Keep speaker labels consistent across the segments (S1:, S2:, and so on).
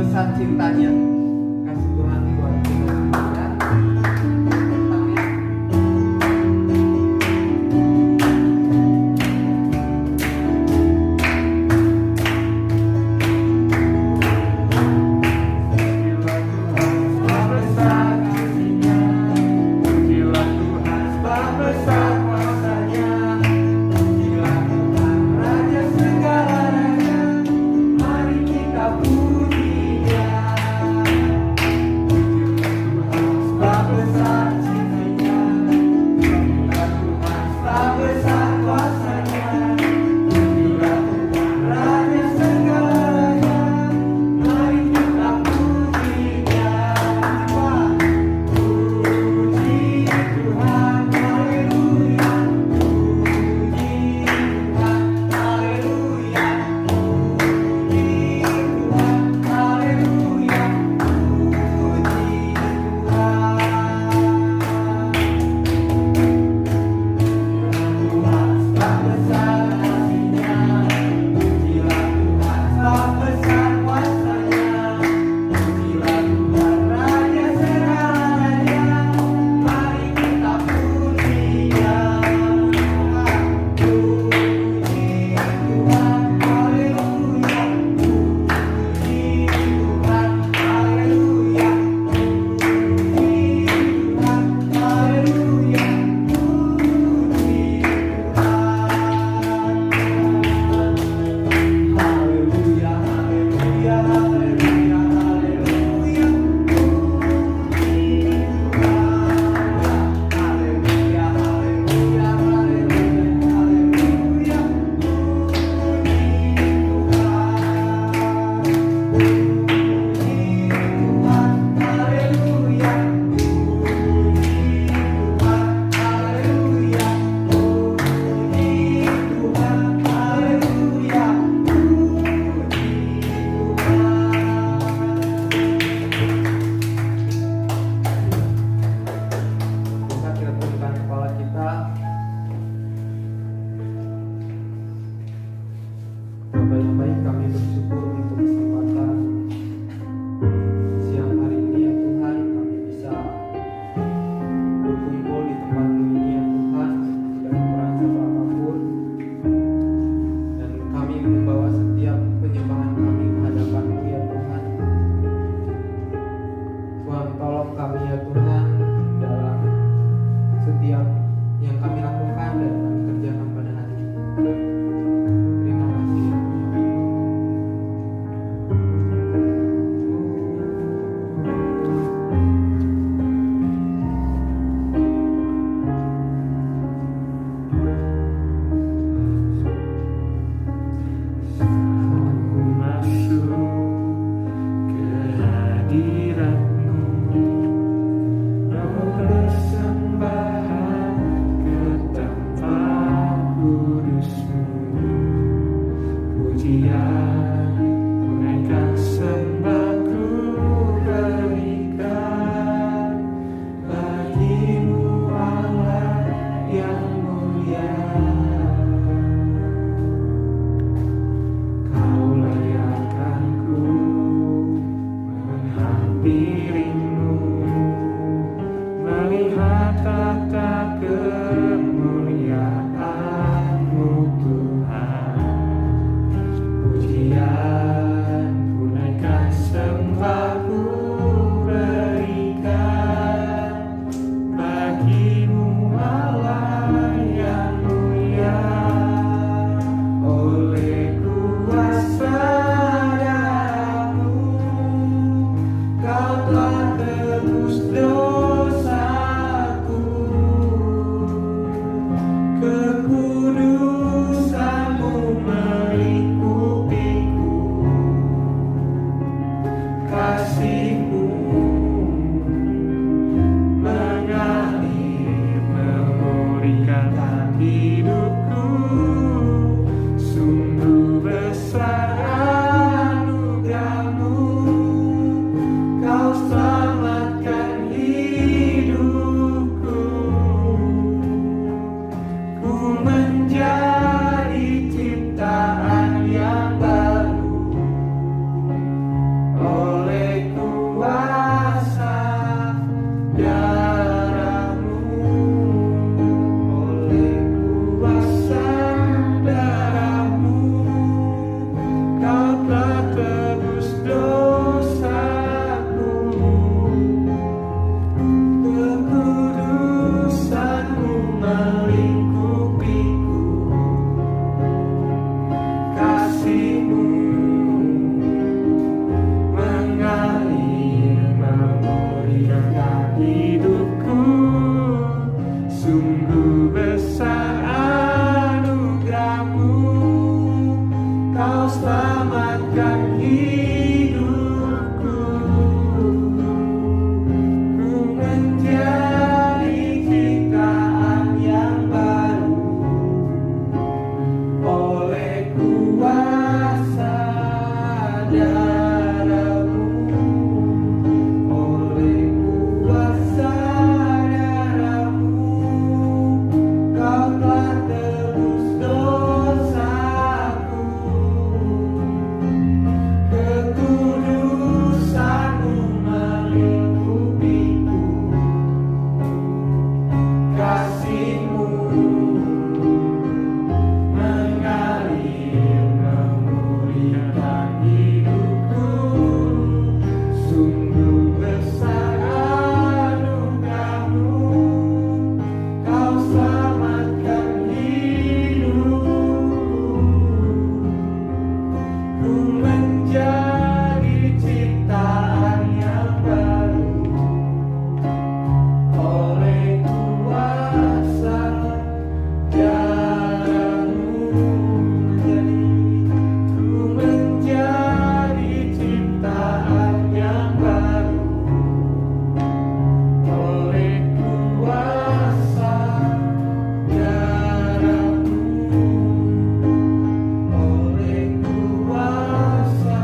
S1: besar cintanya. Kasih Tuhan buat kita semua. Kau selamatkan hidupku. Ku menjadi ciptaan yang baru oleh kuasa darah-Mu, oleh kuasa darah-Mu. Kau telah tebus dosaku, kekudusan-Mu melingkupiku, kasih-Mu mengalir memulihkan hidupku. Sungguh besar anugerah-Mu, Kau selamatkan hidupku. Ku menjadi ciptaan yang baru oleh kuasa darah-Mu. Ku menjadi ciptaan yang baru oleh kuasa darah-Mu, oleh kuasa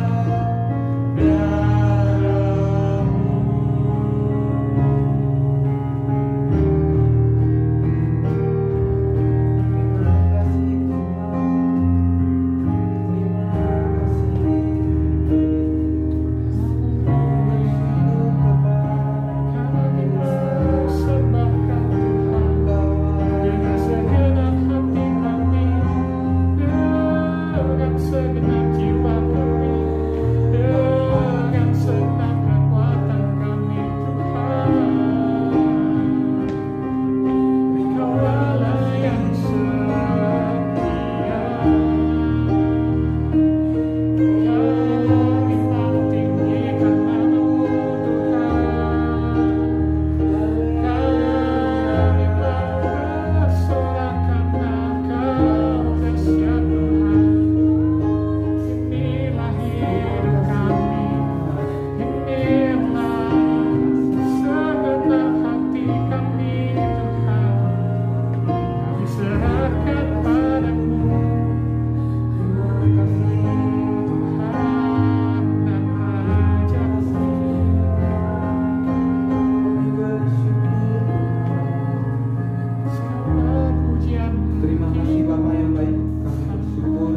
S1: Terima kasih Bapak yang baik, kami bersyukur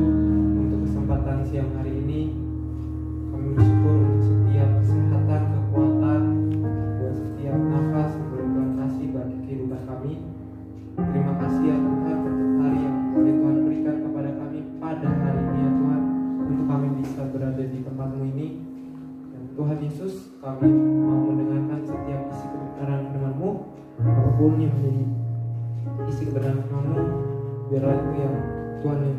S1: untuk kesempatan siang hari ini. Kami bersyukur untuk setiap kesehatan, kekuatan, dan setiap nafas yang Tuhan kasih bagi kehidupan kami. Terima kasih ya Tuhan untuk hari yang boleh Tuhan berikan kepada kami pada hari ini ya Tuhan, untuk kami bisa berada di tempat-Mu ini. Dan Tuhan Yesus, kami mau mendengarkan setiap isi kebenaran firman-Mu, apapun yang menjadi isi kebenaran firman-Mu, biarlah itu yang Tuhan yang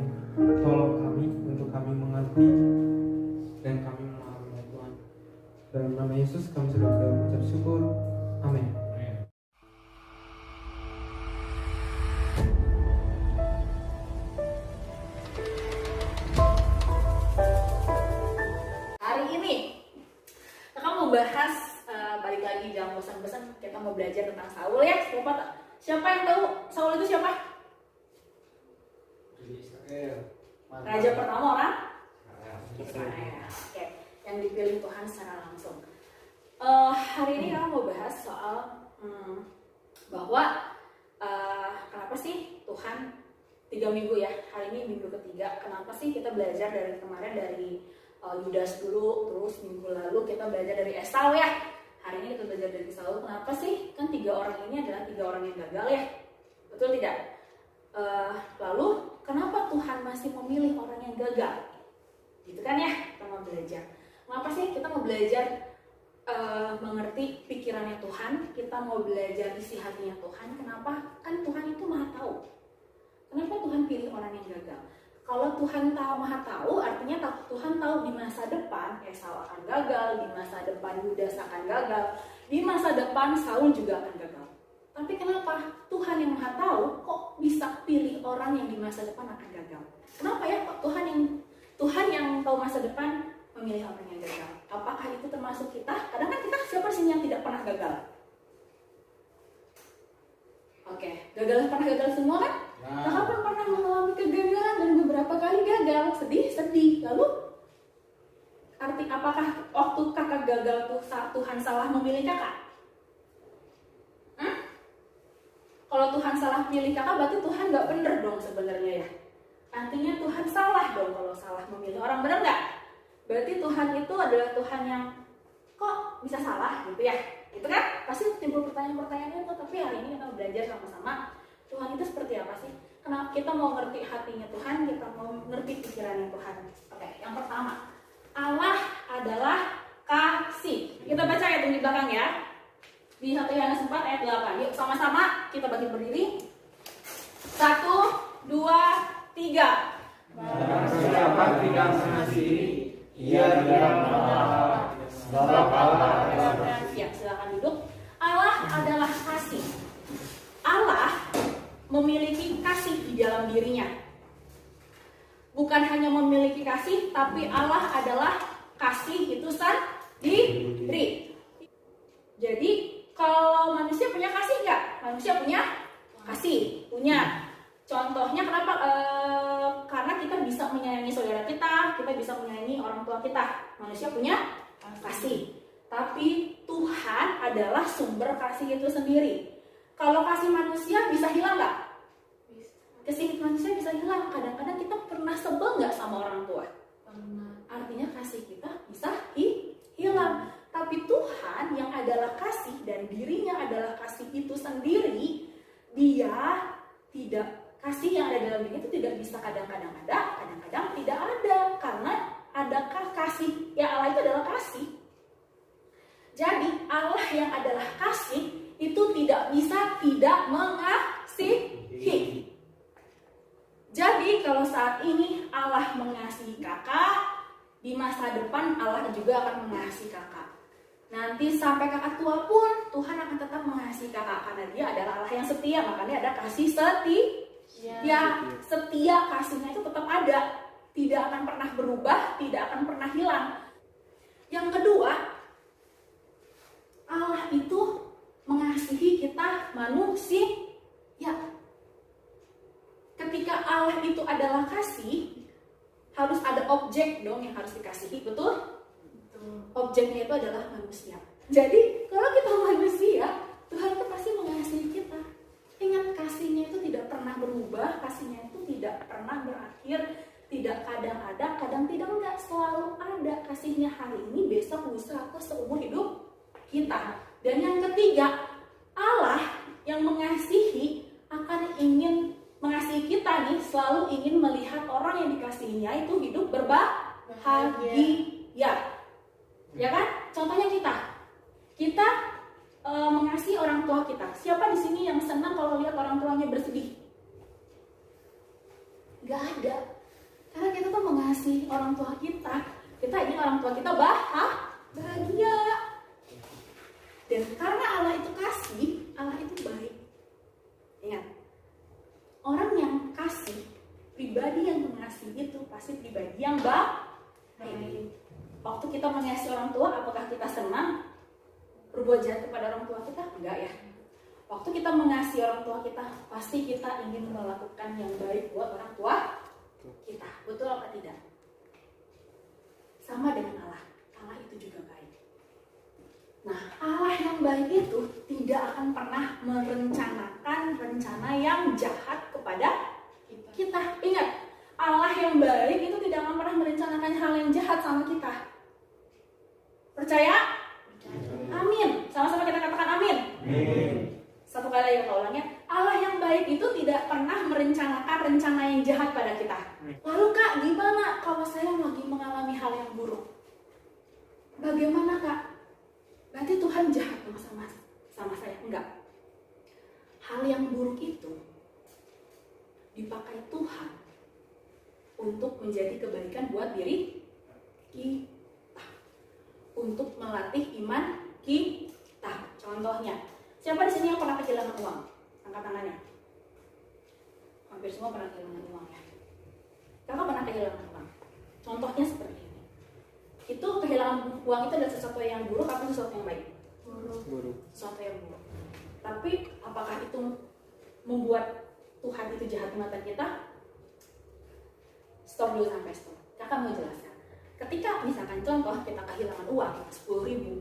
S1: tolong kami untuk kami mengerti dan kami memahami ya Tuhan. Dalam nama Yesus kami sudah mengucap syukur. Amin.
S2: Hari ini kita mau bahas balik lagi, jangan bosan-bosan, kita mau belajar tentang Saul ya. Siapa yang tahu Saul itu siapa? Raja pertama orang Israel. Oke, yang dipilih Tuhan secara langsung. Hari ini kita mau bahas soal bahwa kenapa sih Tuhan 3 minggu ya, hari ini minggu ketiga. Kenapa sih kita belajar dari kemarin dari Yudas dulu, terus minggu lalu kita belajar dari Esau ya. Hari ini kita belajar dari Saul. Kenapa sih? Kan 3 orang ini adalah 3 orang yang gagal ya, betul tidak? Lalu kenapa Tuhan masih memilih orang yang gagal? Gitu kan ya, kita mau belajar. Kenapa sih kita mau belajar mengerti pikirannya Tuhan? Kita mau belajar isi hatinya Tuhan. Kenapa? Kan Tuhan itu maha tahu. Kenapa Tuhan pilih orang yang gagal? Kalau Tuhan tahu, maha tahu, artinya Tuhan tahu di masa depan Esau akan gagal, di masa depan Yudas akan gagal, di masa depan Saul juga akan gagal. Tapi kenapa Tuhan yang maha tahu kok bisa pilih orang yang di masa depan akan gagal? Kenapa ya kok Tuhan masa depan memilih orang yang gagal. Apakah itu termasuk kita? Kadang kan kita siapa sih yang tidak pernah gagal? Oke, pernah gagal semua kan? Kakak pun pernah mengalami kegagalan dan beberapa kali gagal, sedih. Lalu arti apakah waktu kakak gagal tuh Tuhan salah memilih kakak? Kalau Tuhan salah pilih kakak, berarti Tuhan nggak bener dong sebenarnya ya. Artinya Tuhan salah dong kalau salah memilih orang, bener nggak? Berarti Tuhan itu adalah Tuhan yang kok bisa salah gitu ya. Itu kan pasti timbul pertanyaan-pertanyaan itu. Tapi hari ini kita belajar sama-sama Tuhan itu seperti apa sih? Kenapa kita mau ngerti hatinya Tuhan, kita mau ngerti pikirannya Tuhan. Oke, yang pertama, Allah adalah kasih. Kita baca ya di belakang ya. Di 1 Yohanes 4 ayat 8. Yuk sama-sama kita bagi berdiri. 1, 2, 3.
S3: Barang siapa tidak mengasihi, ia tidak mengenal sebab Allah adalah kasih.
S2: Ya, silakan duduk. Allah adalah kasih. Allah memiliki kasih di dalam dirinya. Bukan hanya memiliki kasih, tapi Allah adalah kasih itu sendiri. Jadi kalau manusia punya kasih nggak? Manusia punya kasih, punya. Contohnya kenapa? Karena kita bisa menyayangi saudara kita bisa menyayangi orang tua kita. Manusia punya kasih. Tapi Tuhan adalah sumber kasih itu sendiri. Kalau kasih manusia bisa hilang nggak? Kasih manusia bisa hilang. Kadang-kadang kita pernah sebel nggak sama orang tua? Artinya kasih kita bisa hilang. Tapi Tuhan yang adalah kasih dan dirinya adalah kasih itu sendiri, Dia tidak, kasih yang ada dalam diri itu tidak bisa kadang-kadang ada, kadang-kadang tidak ada. Karena adakah kasih? Ya Allah itu adalah kasih. Jadi Allah yang adalah kasih itu tidak bisa tidak mengasihi. Jadi kalau saat ini Allah mengasihi kakak, di masa depan Allah juga akan mengasihi kakak. Nanti sampai kakak tua pun Tuhan akan tetap mengasihi kakak karena Dia adalah Allah yang setia. Makanya ada kasih setia. Setia, kasihnya itu tetap ada, tidak akan pernah berubah, tidak akan pernah hilang. Yang kedua, Allah itu mengasihi kita manusia. Ketika Allah itu adalah kasih, harus ada objek dong yang harus dikasihi, betul? Objeknya itu adalah manusia. Jadi kalau kita manusia, Tuhan itu pasti mengasihi kita. Ingat, kasihnya itu tidak pernah berubah, kasihnya itu tidak pernah berakhir, tidak kadang ada, kadang tidak, enggak, selalu ada kasihnya hari ini, besok, lusa, atau seumur hidup kita. Dan yang ketiga, Allah yang mengasihi akan ingin mengasihi kita nih, selalu ingin melihat orang yang dikasihinya itu hidup berbahagia. Ya kan? Contohnya kita mengasihi orang tua kita. Siapa di sini yang senang kalau lihat orang tuanya bersedih? Gak ada. Karena kita tuh mengasihi orang tua kita ingin orang tua kita bahagia. Dan karena Allah itu kasih, Allah itu baik. Ingat, orang yang kasih, pribadi yang mengasihi itu pasti pribadi yang baik. Waktu kita mengasihi orang tua, apakah kita senang berbuat jahat kepada orang tua kita? Enggak ya. Waktu kita mengasihi orang tua kita, pasti kita ingin melakukan yang baik buat orang tua kita. Betul apa tidak? Sama dengan Allah. Allah itu juga baik. Nah, Allah yang baik itu tidak akan pernah merencanakan rencana yang jahat kepada kita. Ingat, Allah yang baik itu tidak akan pernah merencanakan hal yang jahat sama kita. Percaya? Amin. Sama-sama kita katakan amin. Satu kali lagi kita ulangnya. Allah yang baik itu tidak pernah merencanakan rencana yang jahat pada kita. Lalu Kak, gimana kalau saya lagi mengalami hal yang buruk? Bagaimana Kak? Berarti Tuhan jahat sama saya? Enggak. Hal yang buruk itu dipakai Tuhan untuk menjadi kebaikan buat diri kita, untuk melatih iman kita. Contohnya, siapa di sini yang pernah kehilangan uang? Angkat tangannya. Hampir semua pernah kehilangan uang ya. Kakak pernah kehilangan uang. Contohnya seperti ini. kehilangan uang itu adalah sesuatu yang buruk atau sesuatu yang baik?
S1: Buruk.
S2: Sesuatu yang buruk. Tapi apakah itu membuat Tuhan itu jahat di mata kita? Stop dulu sampai stop. Kakak mau jelaskan. Ketika misalkan contoh kita kehilangan uang 10.000,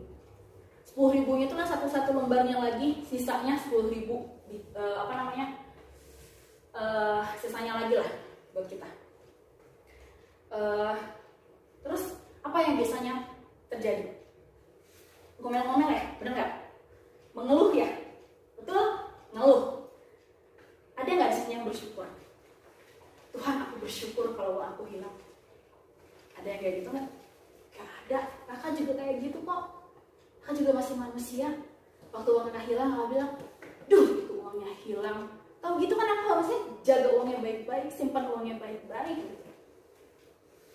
S2: 10.000 itu kan satu lembarnya lagi, sisanya 10.000 sisanya lagi lah buat kita. Terus apa yang biasanya terjadi? Ngomel-ngomel ya, bener nggak? Mengeluh ya, betul? Ngeluh. Ada nggak di sini yang bersyukur? Tuhan, aku bersyukur kalau uang aku hilang. Ada yang kayak gitu nggak? Gak ada. Kakak juga kayak gitu kok. Kakak juga masih manusia. Waktu uang kakak hilang, kakak bilang, duh itu uangnya hilang. Tahu gitu kan aku harusnya jaga uangnya baik-baik, simpan uangnya baik-baik.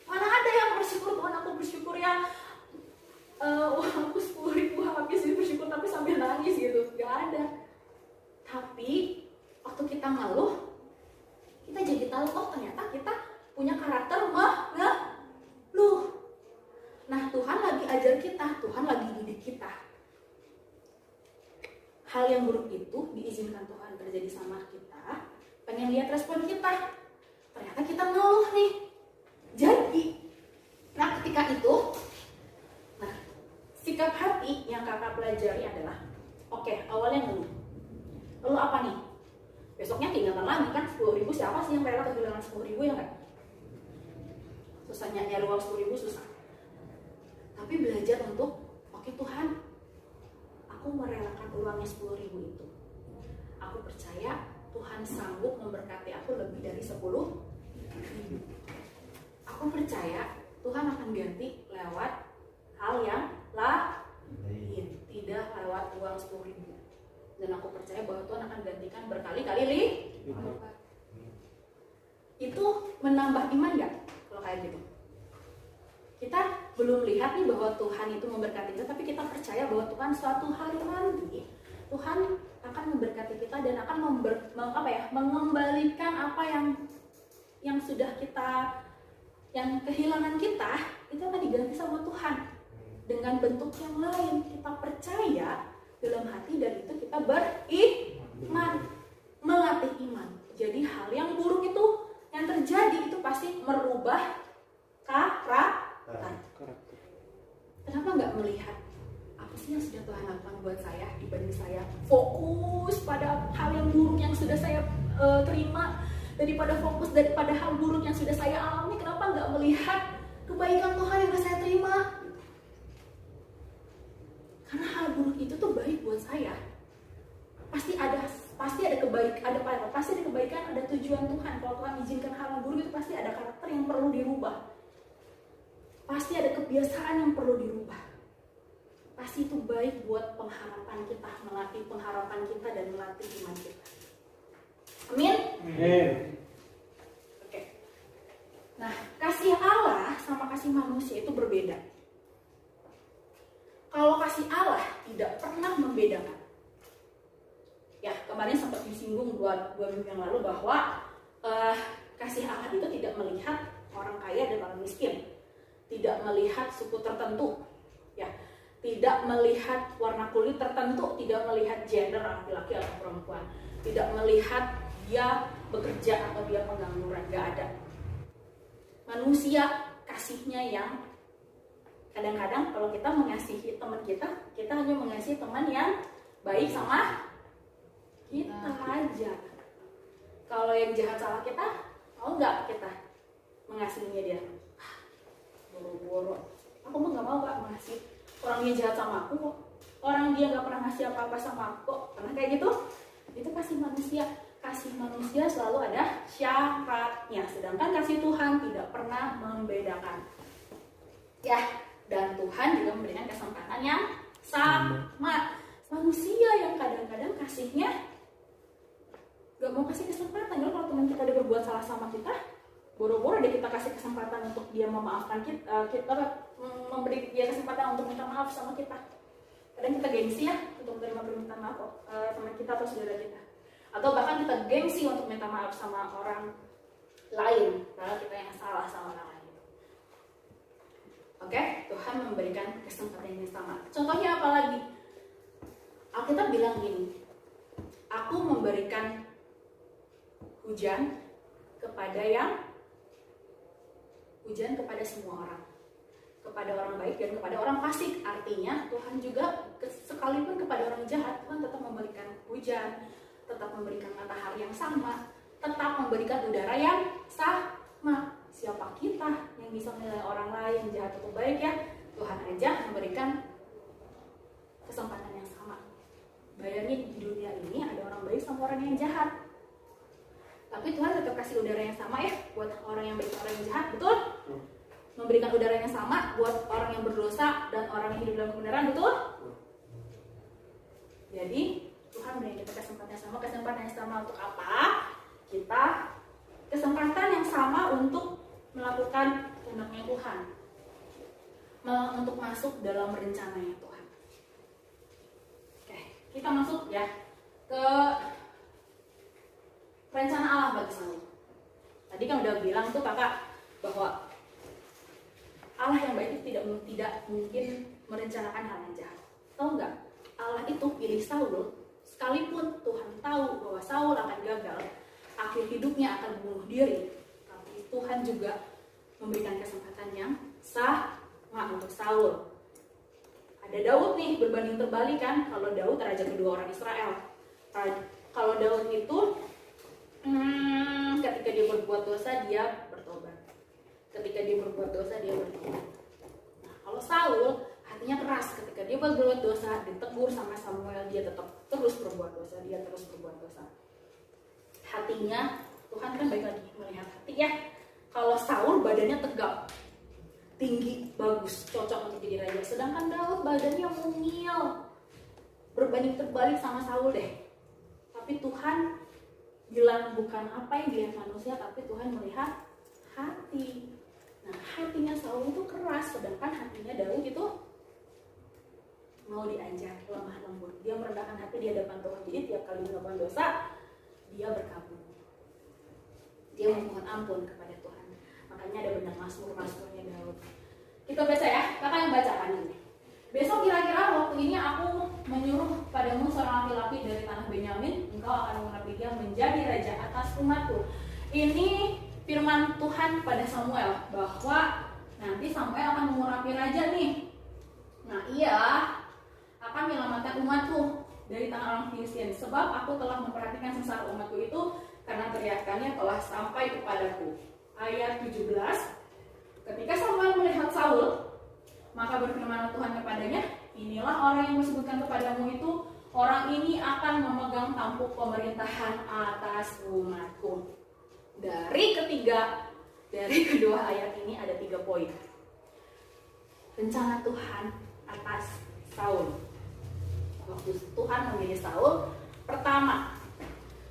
S2: Mana ada yang bersyukur, Tuhan aku bersyukur ya uang aku 10.000 habis, bersyukur tapi sambil nangis gitu. Gak ada. Tapi waktu kita ngeluh, kita jadi tahu oh ternyata kita punya karakter mengeluh. Nah Tuhan lagi ajar kita, Tuhan lagi didik kita. Hal yang buruk itu diizinkan Tuhan terjadi sama kita. Pengen lihat respon kita. Ternyata kita ngeluh nih. Jadi, nah ketika itu, nah sikap hati yang kakak pelajari adalah, oke, awalnya ngeluh. Lalu apa nih? Besoknya keingatan lagi kan 10.000, siapa sih yang rela kehilangan 10.000 ya nggak? Susahnya nyari uang 10.000 susah. Tapi belajar untuk, oke Tuhan, aku merelakan uangnya 10.000 itu. Aku percaya Tuhan sanggup memberkati aku lebih dari 10.000. Aku percaya Tuhan akan ganti lewat hal yang lain, tidak lewat uang 10.000. Dan aku percaya bahwa Tuhan akan gantikan berkali-kali lipat. Itu menambah iman nggak kalau kayak gitu? Kita belum lihat nih bahwa Tuhan itu memberkati kita, tapi kita percaya bahwa Tuhan suatu hari nanti Tuhan akan memberkati kita dan akan mengembalikan apa yang sudah kita, yang kehilangan kita itu akan diganti sama Tuhan dengan bentuk yang lain. Kita percaya dalam hati dan itu kita beriman, melatih iman. Jadi hal yang buruk itu yang terjadi itu pasti merubah karakter. Kenapa nggak melihat apa sih yang sudah Tuhan lakukan buat saya dibanding saya fokus pada hal yang buruk yang sudah saya terima, daripada fokus daripada hal buruk yang sudah saya alami? Kenapa nggak melihat kebaikan Tuhan yang sudah saya terima? Karena hal buruk itu tuh baik buat saya. Pasti ada kebaikan, ada tujuan Tuhan. Kalau Tuhan izinkan hal yang buruk itu pasti ada karakter yang perlu dirubah. Pasti ada kebiasaan yang perlu dirubah. Pasti itu baik buat pengharapan kita, melatih pengharapan kita dan melatih iman kita. Amin?
S3: Amin.
S2: Oke. Nah, kasih Allah sama kasih manusia itu berbeda. Kalau kasih Allah tidak pernah membedakan. Ya, kemarin sempat disinggung dua minggu yang lalu bahwa kasih Allah itu tidak melihat orang kaya dan orang miskin, tidak melihat suku tertentu, ya, tidak melihat warna kulit tertentu, tidak melihat gender laki-laki atau perempuan, tidak melihat dia bekerja atau dia pengangguran, gak ada. Manusia kasihnya yang kadang-kadang kalau kita mengasihi teman kita hanya mengasihi teman yang baik sama kita aja. Kalau yang jahat sama kita, mau nggak kita mengasihinya dia? Boro-boro. Aku mah nggak mau Kak mengasihi orang dia jahat sama aku kok. Orang dia nggak pernah ngasih apa-apa sama aku kok. Pernah kayak gitu? Itu kasih manusia. Kasih manusia selalu ada syaratnya. Sedangkan kasih Tuhan tidak pernah membedakan. Ya. Dan Tuhan juga memberikan kesempatan yang sama. Manusia yang kadang-kadang kasihnya gak mau kasih kesempatan. Jadi kalau teman kita udah berbuat salah sama kita, boro-boro deh kita kasih kesempatan untuk dia memaafkan kita memberi dia kesempatan untuk minta maaf sama kita. Kadang kita gengsi ya untuk menerima permintaan maaf teman kita atau saudara kita. Atau bahkan kita gengsi untuk minta maaf sama orang lain, padahal kita yang salah sama orang lain. Oke, Tuhan memberi memberikan kesempatan yang sama. Contohnya apa lagi? Alkitab bilang gini, aku memberikan hujan kepada semua orang, kepada orang baik dan kepada orang fasik. Artinya Tuhan juga sekalipun kepada orang jahat, Tuhan tetap memberikan hujan, tetap memberikan matahari yang sama, tetap memberikan udara yang sama. Siapa kita yang bisa menilai orang lain jahat atau baik ya? Tuhan aja memberikan kesempatan yang sama. Bayangin di dunia ini ada orang baik sama orang yang jahat, tapi Tuhan tetap kasih udara yang sama ya buat orang yang baik, orang yang jahat, betul? Memberikan udara yang sama buat orang yang berdosa dan orang yang hidup dalam kebenaran, betul? Jadi Tuhan memberikan kita kesempatan yang sama untuk apa? Kita kesempatan yang sama untuk melakukan kehendaknya Tuhan, untuk masuk dalam rencananya Tuhan. Oke, kita masuk ya ke rencana Allah bagi Saul. Tadi kan udah bilang tuh kakak bahwa Allah yang baik itu tidak mungkin merencanakan hal yang jahat. Tahu nggak? Allah itu pilih Saul, sekalipun Tuhan tahu bahwa Saul akan gagal, akhir hidupnya akan bunuh diri, tapi Tuhan juga memberikan kesempatan yang sama untuk Saul. Ada Daud nih, berbanding terbalik kan, kalau Daud raja kedua orang Israel. Kalau Daud itu ketika dia berbuat dosa dia bertobat. Nah, kalau Saul hatinya keras, ketika dia berbuat dosa, ditegur sama Samuel, dia tetap terus berbuat dosa. Hatinya, Tuhan kan baik lagi melihat hati ya. Kalau Saul badannya tegap, tinggi, bagus, cocok untuk jadi raja. Sedangkan Daud badannya mungil, berbanding terbalik sama Saul deh. Tapi Tuhan bilang bukan apa yang dilihat manusia, tapi Tuhan melihat hati. Nah, hatinya Saul itu keras, sedangkan hatinya Daud itu mau diajar, lemah lembut. Dia merendahkan hati di hadapan Tuhan. Jadi tiap kali melakukan dosa, dia berkabung. Dia memohon ampun kepada Tuhan. Makanya ada benar mazmurnya Daud. Kita baca ya, kakak yang bacakan ini. Besok kira-kira waktu ini aku menyuruh padamu seorang laki-laki dari tanah Benyamin, engkau akan mengurapi dia menjadi raja atas umatku. Ini firman Tuhan pada Samuel, bahwa nanti Samuel akan mengurapi raja nih. Nah, ia akan menyelamatkan umatku dari tangan orang Filistin, sebab aku telah memperhatikan sengsara umatku itu, karena teriakannya telah sampai kepadaku. Ayat 17, ketika Samuel melihat Saul, maka berfirman Tuhan kepadanya, inilah orang yang disebutkan kepadamu itu, orang ini akan memegang tampuk pemerintahan atas umatku. Dari kedua ayat ini ada 3 poin. Rencana Tuhan atas Saul. Waktu Tuhan memilih Saul, pertama,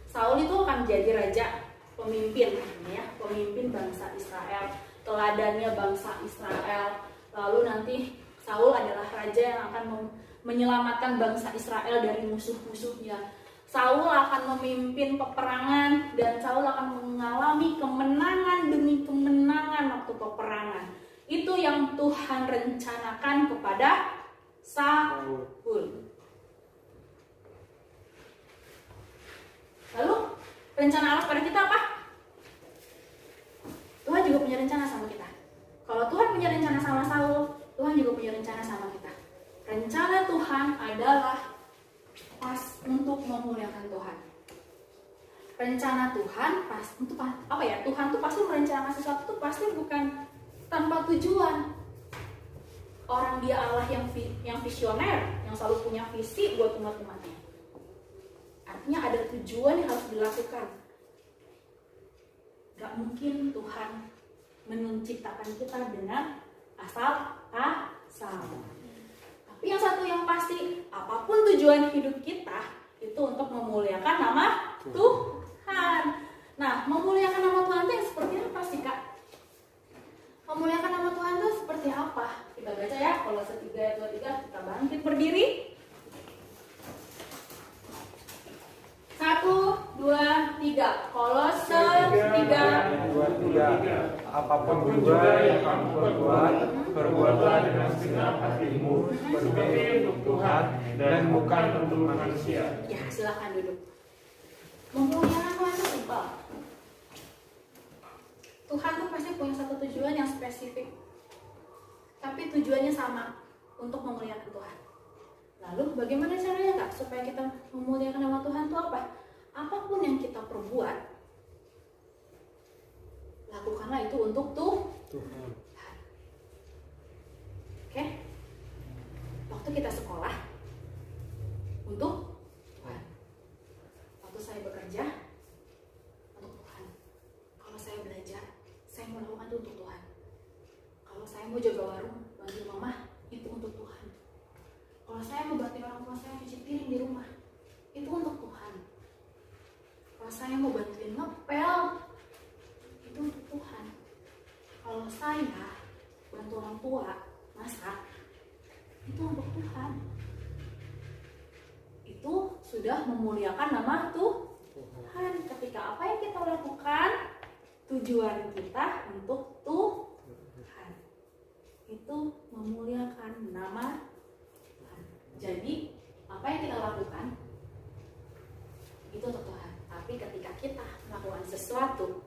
S2: Saul itu akan menjadi raja, pemimpin bangsa Israel, teladannya bangsa Israel. Lalu nanti Saul adalah raja yang akan menyelamatkan bangsa Israel dari musuh-musuhnya. Saul akan memimpin peperangan dan Saul akan mengalami kemenangan demi kemenangan waktu peperangan. Itu yang Tuhan rencanakan kepada Saul. Lalu rencana Allah pada kita apa? Tuhan juga punya rencana sama kita. Kalau Tuhan punya rencana sama Saul, Tuhan juga punya rencana sama kita. Rencana Tuhan adalah pas untuk memuliakan Tuhan. Rencana Tuhan pas untuk apa ya? Tuhan tuh pasti merencanakan sesuatu tuh pasti bukan tanpa tujuan. Orang dia Allah yang visioner, yang selalu punya visi buat umat-umatnya. Artinya ada tujuan yang harus dilakukan. Gak mungkin Tuhan menciptakan kita dengan asal-asalan. Tapi yang satu yang pasti, apapun tujuan hidup kita itu untuk memuliakan nama Tuhan. Nah, memuliakan nama Tuhan itu seperti apa sih, Kak? Memuliakan nama Tuhan itu seperti apa? Kita baca ya, Kolose 3 ayat 23, kita bangkit berdiri. 1, 2, 3. Kolose 3.
S3: apapun juga yang kamu perbuat, perbuatlah dengan segenap hatimu seperti untuk Tuhan dan bukan untuk manusia.
S2: Ya, silakan duduk. Memuliakan Tuhan itu simpel. Tuhan tuh pasti punya satu tujuan yang spesifik, tapi tujuannya sama, untuk memuliakan Tuhan. Lalu bagaimana caranya Kak supaya kita memuliakan nama Tuhan itu apa? Apapun yang kita perbuat, lakukanlah itu untuk Tuhan. Oke? Waktu kita sekolah, untuk Tuhan. Waktu saya bekerja, untuk Tuhan. Kalau saya belajar, saya mau lakukan itu untuk Tuhan. Kalau saya mau jaga warung, bantu mama, itu untuk Tuhan. Kalau saya mau bantu orang tua saya cuci piring di rumah, itu untuk Tuhan. Kalau saya mau bantuin ngepel, itu untuk Tuhan. Kalau saya bantu orang tua masak, itu untuk Tuhan. Itu sudah memuliakan nama Tuhan. Ketika apa yang kita lakukan, tujuan kita untuk Tuhan, itu memuliakan nama Tuhan. Jadi apa yang kita lakukan itu untuk Tuhan. Tapi ketika kita melakukan sesuatu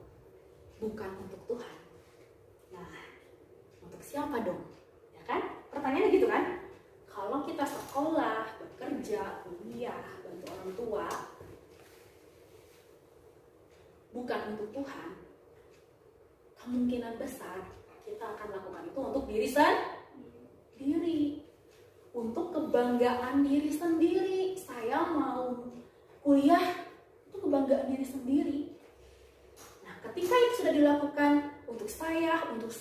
S2: bukan untuk Tuhan, nah untuk siapa dong? Ya kan? Pertanyaannya gitu kan? Kalau kita sekolah, bekerja, kuliah, bantu orang tua, bukan untuk Tuhan, kemungkinan besar kita akan lakukan itu untuk diri sendiri, untuk kebanggaan diri sendiri. Saya mau kuliah, itu kebanggaan diri sendiri. Nah, ketika itu sudah dilakukan untuk saya, untuk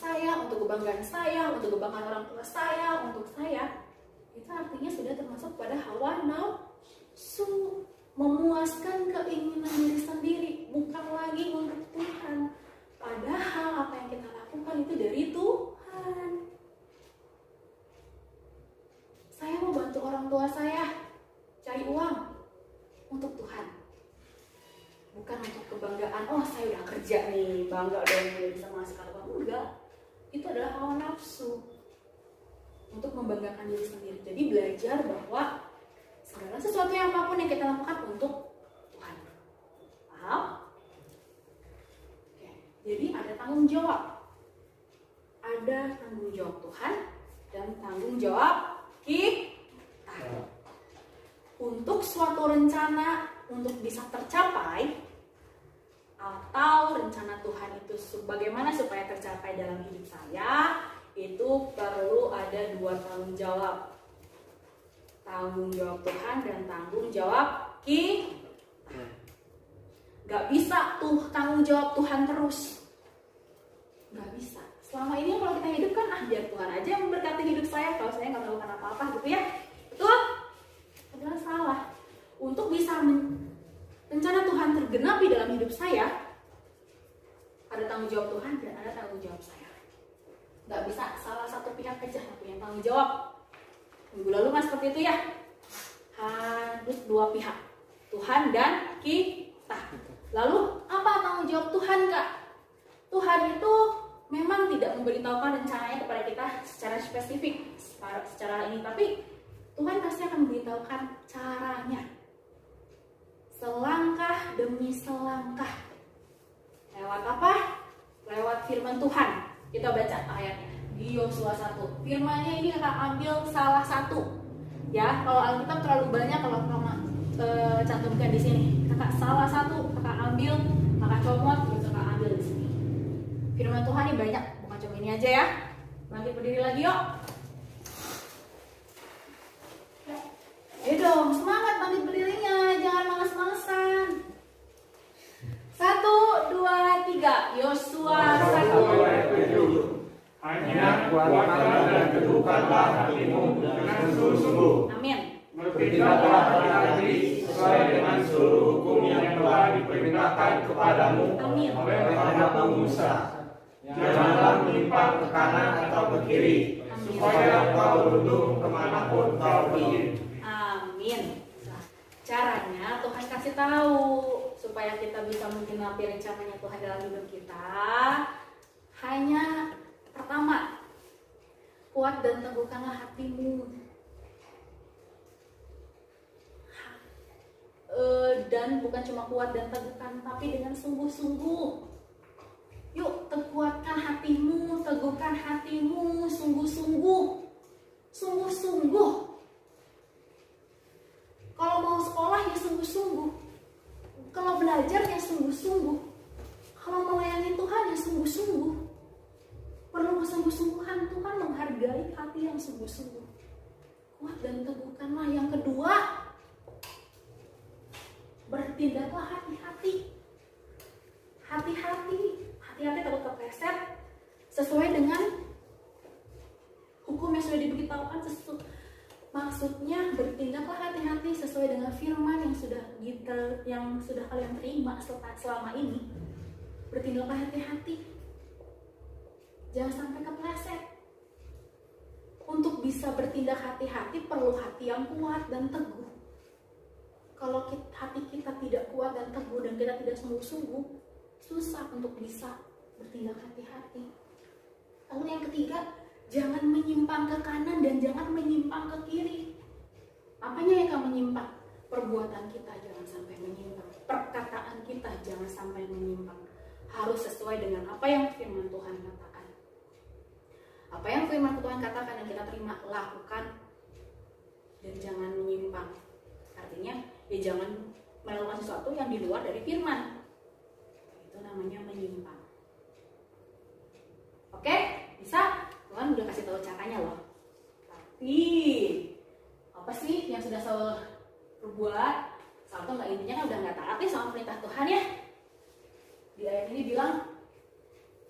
S2: kebanggaan saya, untuk kebanggaan orang tua saya, untuk saya, itu artinya sudah termasuk pada hawa nafsu, memuaskan keinginan diri sendiri, bukan lagi untuk Tuhan. Padahal apa yang kita lakukan itu dari Tuhan. Saya mau bantu orang tua saya cari uang untuk Tuhan, bukan untuk kebanggaan. Oh, saya udah kerja nih, bangga dong udah bisa menghasilkan uang. Enggak, itu adalah hawa nafsu untuk membanggakan diri sendiri. Jadi belajar bahwa segala sesuatu yang apapun yang kita lakukan untuk Tuhan. Paham? Oke. Jadi ada tanggung jawab. Ada tanggung jawab Tuhan dan tanggung jawab kita. Untuk suatu rencana untuk bisa tercapai, atau rencana Tuhan itu bagaimana supaya tercapai dalam hidup saya, itu perlu ada dua tanggung jawab. Tanggung jawab Tuhan dan tanggung jawab kita. Gak bisa tuh tanggung jawab Tuhan terus. Gak bisa. Selama ini kalau kita hidup kan biar Tuhan aja yang memberkati hidup saya, kalau saya gak melakukan apa-apa gitu ya. Betul? Adalah salah. Untuk bisa rencana Tuhan tergenapi dalam hidup saya, ada tanggung jawab Tuhan dan ada tanggung jawab saya. Gak bisa salah satu pihak aja yang punya tanggung jawab. Minggu lalu kan seperti itu ya. Harus dua pihak, Tuhan dan kita. Lalu apa tanggung jawab Tuhan Kak? Tuhan itu memang tidak memberitahukan rencananya kepada kita secara spesifik, secara ini, tapi Tuhan pasti akan memberitahukan caranya. Selangkah demi selangkah. Lewat apa? Lewat firman Tuhan. Kita baca ayatnya di Yosua 1. Firmannya ini kakak ambil salah satu. Ya, kalau Alkitab terlalu banyak, kalau kamu cantumkan di sini. Kakak salah satu, kakak ambil, kakak comot, terus kakak ambil di sini. Firman Tuhan ini banyak, bukan cuma ini aja ya. Bangkit berdiri lagi yuk. Ayo dong, semangat bangkit berdirinya, jangan males-malesan. 1, 2, 3. Yosua 1.
S3: Hanya kuatkan dan teguhkanlah hatimu dengan sungguh-sungguh.
S2: Amin.
S3: Bertindak hati-hati sesuai dengan seluruh hukum yang telah diperintahkan kepadamu oleh Bapa Musa. Janganlah menyimpang ke kanan atau ke kiri, supaya kau beruntung kemanapun kau pergi.
S2: Amin. Nah, caranya Tuhan kasih tahu supaya kita bisa menggenapi rencananya Tuhan dalam hidup kita. Hanya pertama, kuat dan teguhkanlah hatimu. Dan bukan cuma kuat dan teguhkan, tapi dengan sungguh-sungguh. Yuk, kuatkan hatimu, teguhkan hatimu, sungguh-sungguh. Sungguh-sungguh. Kalau mau sekolah ya sungguh-sungguh. Kalau belajar ya sungguh-sungguh. Kalau melayani Tuhan ya sungguh-sungguh. Perlu kesungguh-sungguhan. Tuhan menghargai hati yang sungguh-sungguh. Kuat dan teguhkanlah. Yang kedua, bertindaklah hati-hati. Hati-hati takut kepleset. Sesuai dengan hukum yang sudah diberitahukan. Maksudnya bertindaklah hati-hati sesuai dengan firman yang sudah kalian terima selama ini. Bertindaklah hati-hati. Jangan sampai kepleset. Untuk bisa bertindak hati-hati perlu hati yang kuat dan teguh. Kalau hati kita tidak kuat dan teguh dan kita tidak sungguh-sungguh, susah untuk bisa bertindak hati-hati. Lalu yang ketiga, jangan menyimpang ke kanan dan jangan menyimpang ke kiri. Apanya yang akan menyimpang? Perbuatan kita jangan sampai menyimpang. Perkataan kita jangan sampai menyimpang. Harus sesuai dengan apa yang firman Tuhan katakan. Apa yang firman Tuhan katakan yang kita terima, lakukan. Dan jangan menyimpang. Artinya, ya jangan melakukan sesuatu yang di luar dari firman. Itu namanya menyimpang. Oke? Bisa? Tuhan udah kasih tahu caranya loh. Tapi apa sih yang sudah Saul perbuat? Saul tuh nggak, intinya kan udah nggak taat nih sama perintah Tuhan ya. Di ayat ini bilang,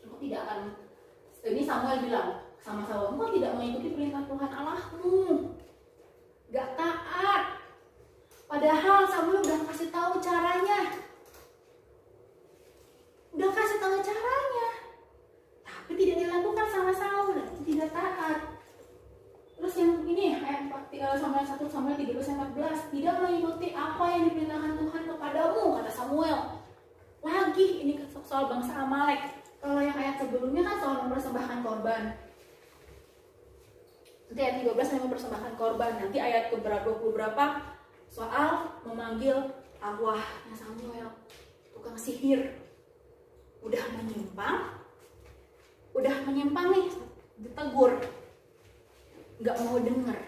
S2: engkau tidak akan. Ini Samuel bilang sama Saul, engkau tidak mengikuti perintah Tuhan Allahmu. Gak taat. Padahal Samuel udah kasih tahu caranya. Udah kasih tahu caranya. Tapi tidak dilakukan sama Saul, tidak taat. Terus yang ini ayat Samuel 1 Samuel 13-14, tidak mengikuti apa yang diperintahkan Tuhan kepadamu, kata Samuel. Lagi ini soal bangsa Amalek. Kalau yang ayat sebelumnya kan soal mempersembahkan korban. Nanti ayat 13 mempersembahkan korban. Nanti ayat berapa soal memanggil arwahnya Samuel, tukang sihir. Udah menyimpang nih, ditegur, nggak mau dengar.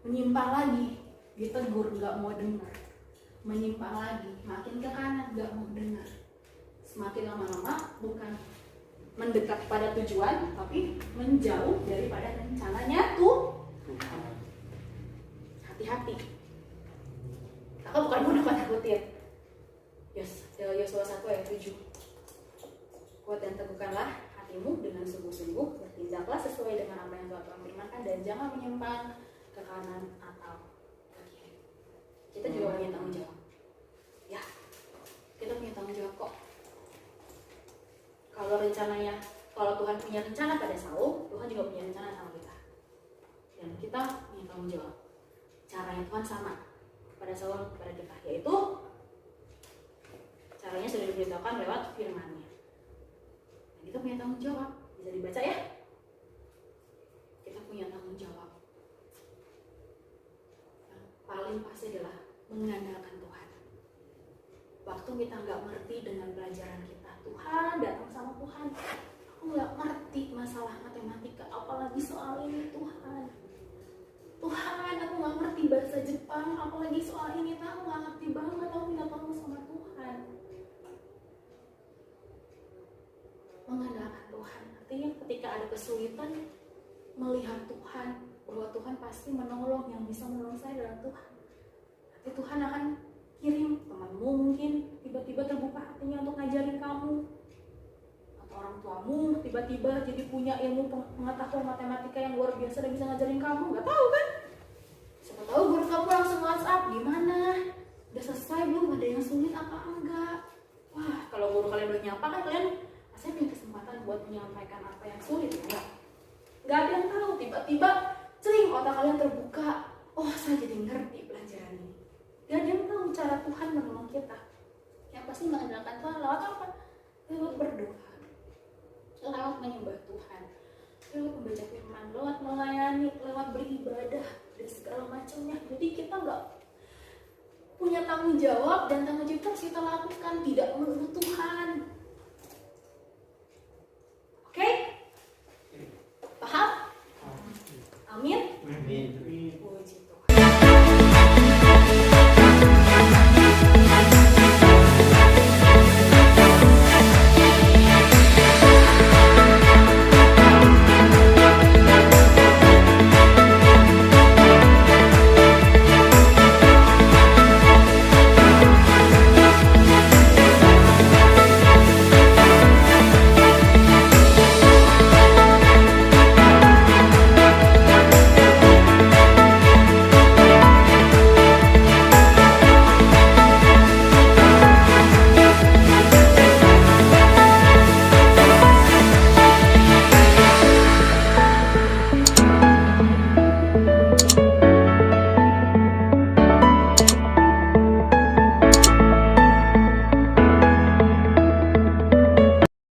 S2: Menyimpang lagi, ditegur, nggak mau dengar. Menyimpang lagi, makin ke kanan, nggak mau dengar. Semakin lama-lama bukan mendekat pada tujuan, tapi menjauh daripada rencananya Tuhan. Hati-hati. Kakak bukan mau nakut-nakutin. Yosua 1 ayat 7. Kuat dan teguhkanlah hatimu dengan sungguh-sungguh, bertindaklah sesuai dengan apa yang Tuhan firmankan dan jangan menyimpang ke kanan atau ke kiri. Kita juga punya tanggung jawab. Ya, kita punya tanggung jawab kok. Kalau Tuhan punya rencana pada Saul, Tuhan juga punya rencana sama kita. Dan kita punya tanggung jawab. Caranya Tuhan sama pada Saul, pada kita, yaitu caranya sudah diberitahukan lewat firman-Nya. Dan kita punya tanggung jawab. Bisa dibaca ya? Kita punya tanggung jawab. Yang paling pasti adalah mengandalkan Tuhan. Waktu kita nggak ngerti dengan pelajaran kita, Tuhan datang sama Tuhan. Aku nggak ngerti masalah matematika, apalagi soal ini Tuhan. Tuhan, aku nggak ngerti bahasa Jepang, apalagi soal ini. Aku nggak ngerti banget, aku minta tolong sama Tuhan. Mengandalkan Tuhan, artinya ketika ada kesulitan, melihat Tuhan, bahwa Tuhan pasti menolong, yang bisa menolong saya adalah Tuhan. Nanti Tuhan akan kirim temanmu, mungkin tiba-tiba terbuka hatinya untuk ngajarin kamu, atau orang tuamu tiba-tiba jadi punya ilmu pengetahuan matematika yang luar biasa dan bisa ngajarin kamu. Gak tahu kan? Siapa tahu guru kamu langsung WhatsApp, gimana? Udah selesai belum? Ada yang sulit apa enggak? Wah, kalau guru kalian udah nyapa kan kalian saya punya kesempatan buat menyampaikan apa yang sulit, enggak? Gak ada yang tahu, tiba-tiba cering otak kalian terbuka. Oh, saya jadi ngerti pelajaran ini. Gak ada yang tahu cara Tuhan menolong kita. Yang pasti mengandalkan Tuhan lewat apa? Lewat berdoa. lewat menyembah Tuhan, lewat membaca firman, lewat melayani, lewat beribadah dan segala macamnya. Jadi kita nggak punya tanggung jawab, dan tanggung jawab harus kita lakukan, tidak menurut Tuhan.